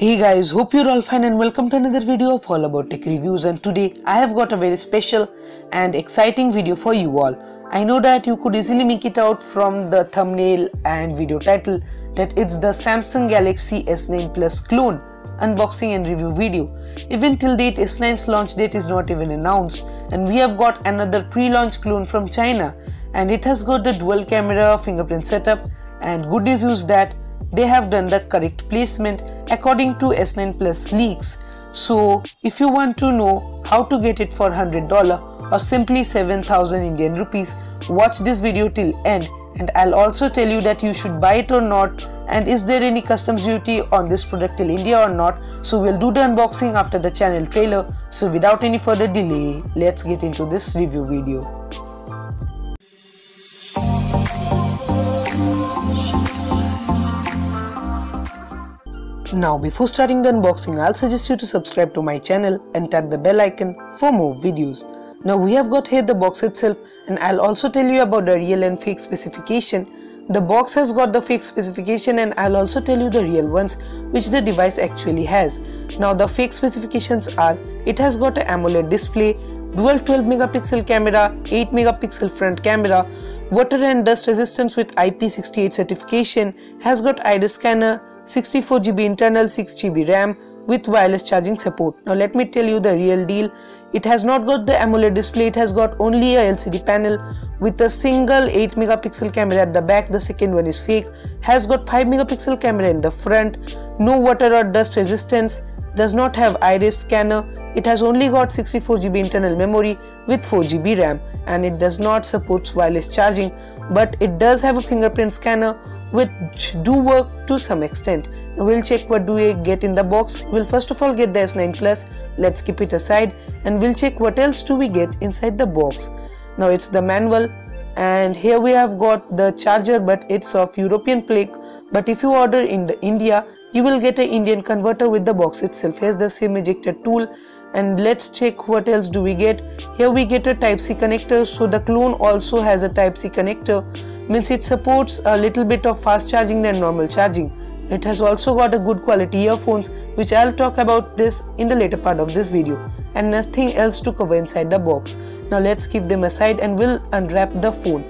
Hey guys, hope you're all fine and welcome to another video of all about tech reviews, and today I have got a very special and exciting video for you all. I know that you could easily make it out from the thumbnail and video title that it's the Samsung Galaxy S9 Plus clone unboxing and review video. Even till date, S9's launch date is not even announced, and we have got another pre-launch clone from China, and it has got the dual camera fingerprint setup, and good news is that they have done the correct placement according to S9 Plus leaks. So if you want to know how to get it for $100 or simply 7,000 Indian rupees, watch this video till end, and I'll also tell you that you should buy it or not, and is there any customs duty on this product till India or not. So we'll do the unboxing after the channel trailer. So without any further delay, let's get into this review video. Now before starting the unboxing, I'll suggest you to subscribe to my channel and tap the bell icon for more videos. Now we have got here the box itself, and I'll also tell you about the real and fake specification. The box has got the fake specification, and I'll also tell you the real ones which the device actually has. Now the fake specifications are: it has got an AMOLED display, dual 12 megapixel camera, 8 megapixel front camera, water and dust resistance with IP68 certification, has got iris scanner, 64 GB internal, 6 GB RAM with wireless charging support. Now let me tell you the real deal. It has not got the AMOLED display, it has got only a LCD panel with a single 8 megapixel camera at the back. The second one is fake, has got 5 megapixel camera in the front, no water or dust resistance, does not have iris scanner, it has only got 64 GB internal memory with 4 GB RAM, and it does not support wireless charging, but it does have a fingerprint scanner which do work to some extent. Now we'll check what do we get in the box. We'll first of all get the S9 Plus, let's keep it aside, and we'll check what else do we get inside the box. Now it's the manual, and here we have got the charger, but it's of European plate, but if you order in India, you will get an Indian converter with the box itself. Here's the SIM ejector tool, and let's check what else do we get. Here we get a Type-C connector, so the clone also has a Type-C connector, means it supports a little bit of fast charging than normal charging. It has also got a good quality earphones, which I'll talk about this in the later part of this video, and nothing else to cover inside the box. Now let's keep them aside and we'll unwrap the phone.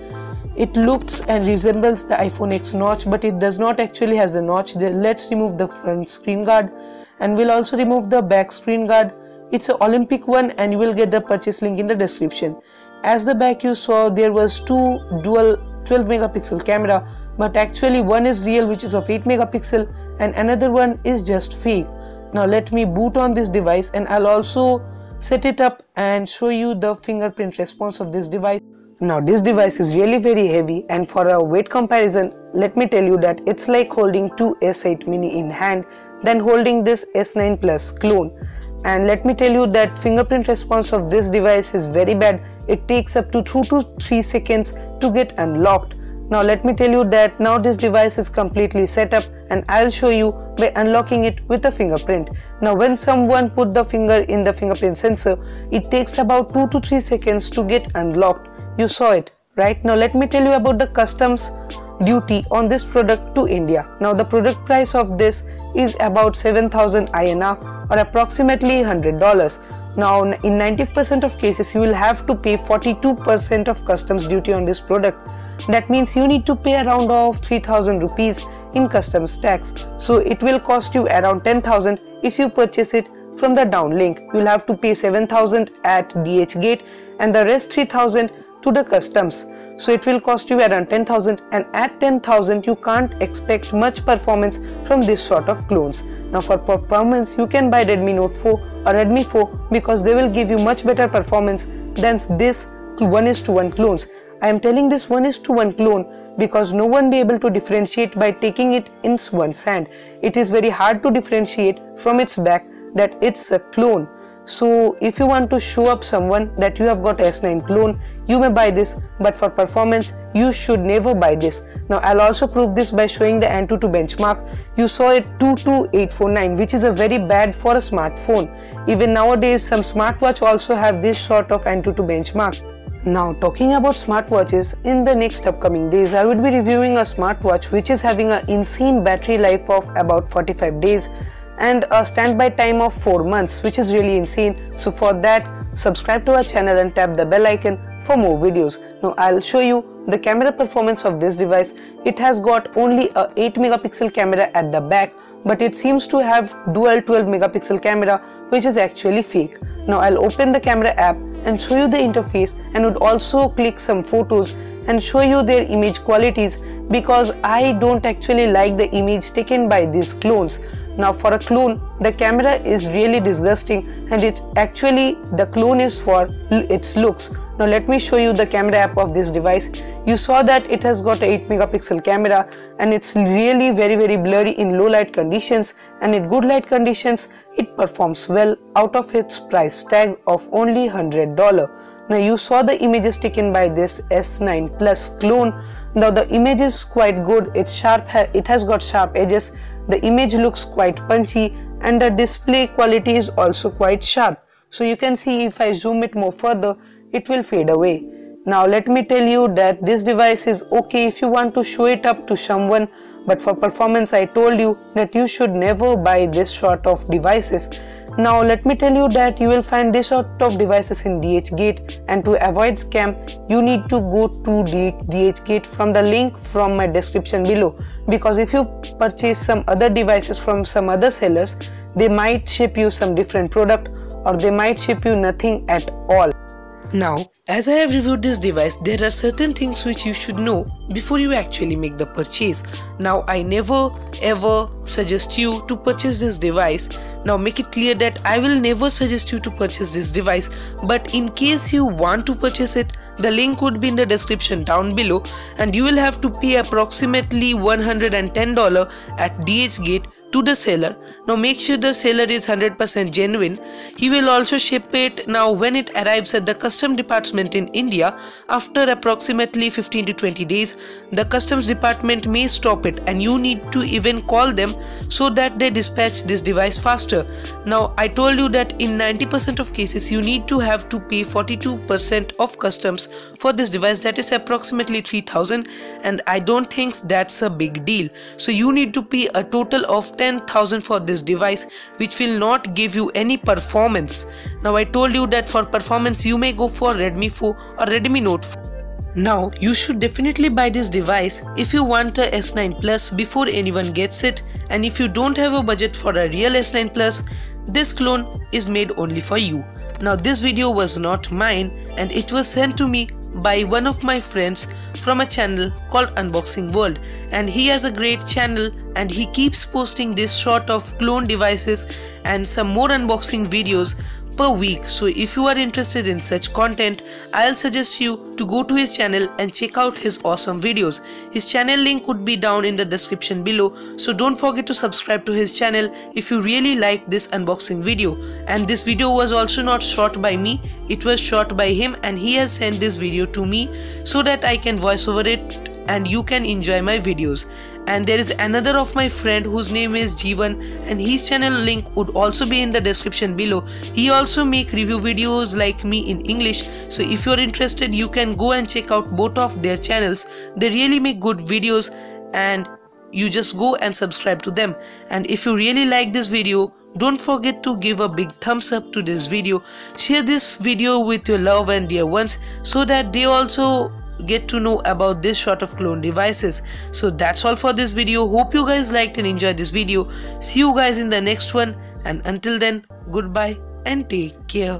It looks and resembles the iPhone X notch, but it does not actually has a notch. Let's remove the front screen guard, and we'll also remove the back screen guard. It's an Olympic one, and you will get the purchase link in the description. As the back you saw, there was two dual 12 megapixel camera, but actually one is real, which is of 8 megapixel, and another one is just fake. Now let me boot on this device, and I'll also set it up and show you the fingerprint response of this device. Now this device is really very heavy, and for a weight comparison, let me tell you that it's like holding two S8 mini in hand than holding this S9 Plus clone. And let me tell you that fingerprint response of this device is very bad. It takes up to 2 to 3 seconds to get unlocked. Now let me tell you that now this device is completely set up, and I'll show you by unlocking it with a fingerprint. Now when someone put the finger in the fingerprint sensor, it takes about 2 to 3 seconds to get unlocked. You saw it, right? Now let me tell you about the customs duty on this product to India. Now the product price of this is about 7,000 INR or approximately $100. Now in 90% of cases you will have to pay 42% of customs duty on this product. That means you need to pay around of 3,000 rupees in customs tax. So it will cost you around 10,000 if you purchase it from the downlink. You will have to pay 7,000 at DH gate and the rest 3,000 to the customs. So it will cost you around 10,000, and at 10,000 you can't expect much performance from this sort of clones. Now for performance you can buy Redmi Note 4 or Redmi 4 because they will give you much better performance than this 1:1 clones. I am telling this 1:1 clone because no one be able to differentiate by taking it in one's hand. It is very hard to differentiate from its back that it's a clone. So if you want to show up someone that you have got S9 clone, you may buy this, but for performance you should never buy this. Now I'll also prove this by showing the Antutu Benchmark. You saw it 22849, which is a very bad for a smartphone. Even nowadays some smartwatch also have this sort of Antutu Benchmark. Now talking about smartwatches, in the next upcoming days I would be reviewing a smartwatch which is having an insane battery life of about 45 days. and a standby time of 4 months, which is really insane. So for that, subscribe to our channel and tap the bell icon for more videos. Now I'll show you the camera performance of this device. It has got only a 8 megapixel camera at the back, but it seems to have dual 12 megapixel camera, which is actually fake. Now I'll open the camera app and show you the interface, and would also click some photos and show you their image qualities, because I don't actually like the image taken by these clones. Now for a clone, the camera is really disgusting, and it's actually the clone is for its looks. Now let me show you the camera app of this device. You saw that it has got a 8 megapixel camera, and it's really very blurry in low light conditions, and in good light conditions it performs well out of its price tag of only $100. Now you saw the images taken by this S9 Plus clone. Now the image is quite good. It's sharp, it has got sharp edges. The image looks quite punchy, and the display quality is also quite sharp. So you can see if I zoom it more further, it will fade away. Now let me tell you that this device is okay if you want to show it up to someone, but for performance I told you that you should never buy this sort of devices. Now let me tell you that you will find this sort of devices in DHgate, and to avoid scam you need to go to DHgate from the link from my description below, because if you purchase some other devices from some other sellers, they might ship you some different product, or they might ship you nothing at all. Now, as I have reviewed this device, there are certain things which you should know before you actually make the purchase. Now, I never ever suggest you to purchase this device. Now, make it clear that I will never suggest you to purchase this device, but in case you want to purchase it, the link would be in the description down below, and you will have to pay approximately $110 at DHgate to the seller. Now make sure the seller is 100% genuine. He will also ship it. Now when it arrives at the custom department in India, after approximately 15 to 20 days, the customs department may stop it, and you need to even call them so that they dispatch this device faster. Now I told you that in 90% of cases you need to have to pay 42% of customs for this device, that is approximately 3,000, and I don't think that's a big deal. So you need to pay a total of 10,000 for this device, which will not give you any performance. Now I told you that for performance you may go for Redmi 4 or Redmi Note 4. Now you should definitely buy this device if you want a S9 Plus before anyone gets it, and if you don't have a budget for a real S9 Plus, this clone is made only for you. Now this video was not mine, and it was sent to me by one of my friends from a channel called Unboxing World, and he has a great channel, and he keeps posting this sort of clone devices and some more unboxing videos per week. So if you are interested in such content, I'll suggest you to go to his channel and check out his awesome videos. His channel link would be down in the description below, so don't forget to subscribe to his channel if you really like this unboxing video. And this video was also not shot by me, it was shot by him, and he has sent this video to me so that I can voice over it and you can enjoy my videos. And there is another of my friend whose name is Jeevan, and his channel link would also be in the description below. He also make review videos like me in English, so if you're interested you can go and check out both of their channels. They really make good videos, and you just go and subscribe to them. And if you really like this video, don't forget to give a big thumbs up to this video. Share this video with your love and dear ones so that they also get to know about this sort of clone devices. So that's all for this video. Hope you guys liked and enjoyed this video. See you guys in the next one, and until then, goodbye and take care.